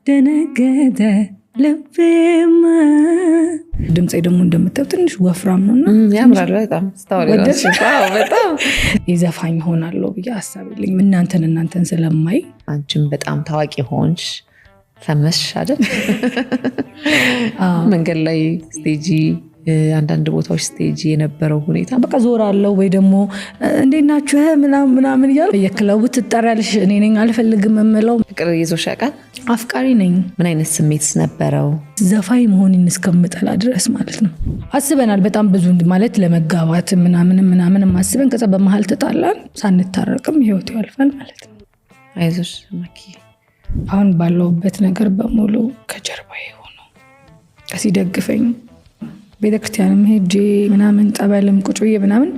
ደነገጠ ልቤማ ድምጼ ደግሞ እንደምታዩት ትንሽ ወፍራም ነውና ያምራል በጣም ስታወሪው በጣም ይዘፋኝ ሆናለሁ ብዬ አሳብልኝ እናንተን ስለማይ አንቺም በጣም ታዋቂ ሆንሽ ፈመሽ አይደል መንገድ ላይ ስቴጂ አንዳንድ ቦታዎች ስቴጂ የነበረው ሁኔታ በቃ ዞራለሁ ወይ ደግሞ እንዴናችሁ ምናምን ይያል የክለቡ ትጠራልሽ እኔ ነኝ አልፈልግም እምለው ፍቅር ይዞሽ ያውቃል አፍቃሪ ነኝ ምን አይነት ስሜትስ ነበረው ዘፋኝ መሆንን እስከምጠላ ድረስ ማለት ነው አስበናል በጣም ብዙ ማለት ለመጋባት ምናምን ማስበን ከዛ በመሃል ተጣላን ሳንታረቅም ህይወቱ ያልፋል ማለት ነው አይዞሽ ማኪ አሁን ባለውበት ነገር በሙሉ ከጀርባዬ ሆኖ ከሲደግፈኝ ቤተክርስቲያንም ሄጄ ምናምን ጠበልም ቁጭዬ ምናምን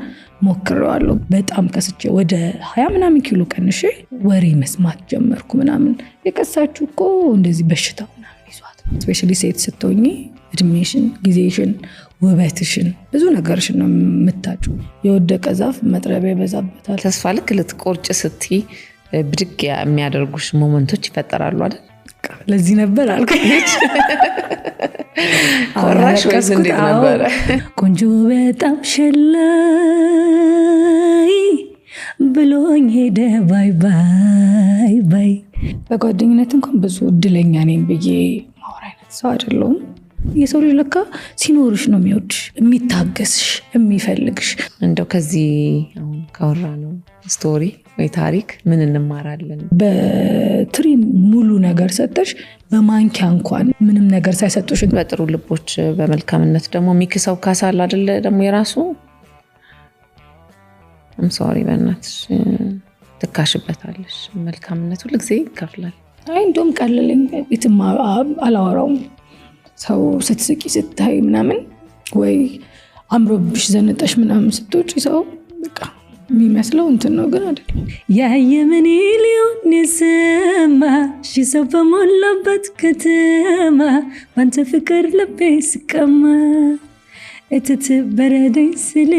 ሞክሬዋለሁ በጣም ከስቼ ወደ 20 ምናምን ኪሎ ቀንሼ ወሬ መስማት ጀመርኩ ምናምን የከሳችሁ እኮ እንደዚህ በሽታ ምናምን ይዟት ስፔሻሊ ሴት ስትሆኚ እድሜሽን ጊዜሽን ውበትሽን ብዙ ነገርሽን ነው የምታጩ የወደቀ ዛፍ መጥረቢያ ይበዛበታል ተስፋ ልክ ልትቆርጭ ስትይ ብድግ የሚያደርጉሽ ሞመንቶች ይፈጠራሉ አይደል ለዚህ ነበር አልኩኝ ኮራሽ ወይስ እንዴት ነበር ቆንጆ በጣም ሸላይ ብሎኝ ሄደ ባይ በጓደኝነት እንኳን ብዙ እድለኛ ነኝ ብዬ ማወራ አይነት ሰው አይደለሁም የሰው ልጅ ለካ ሲኖርሽ ነው የሚወድሽ የሚታገስሽ የሚፈልግሽ እንደው ከዚህ አሁን ካወራ ነው ስቶሪ ወይ ታሪክ ምን እንማራለን በትሪ ሙሉ ነገር ሰጠሽ በማንኪያ እንኳን ምንም ነገር ሳይሰጡሽ በጥሩ ልቦች በመልካምነት ደግሞ ሚክሰው ካሳል አይደለ ደግሞ የራሱ ሶሪ በእናትሽ ትካሽበታለሽ መልካምነት ሁሉ ጊዜ ይከፍላል አይ እንደውም ቀለለኝ ቤትም አላወራውም ሰው ስትስቂ ስታይ ምናምን ወይ አምሮብሽ ዘነጠሽ ምናምን ስትወጪ ሰው በቃ የሚመስለው እንትን ነው ግን አይደለም ያየምን ሊሆን የሰማ ሺ ሰው በሞላበት ከተማ ባንተ ፍቅር ልቤ ስቀማ እትት በረደኝ ስል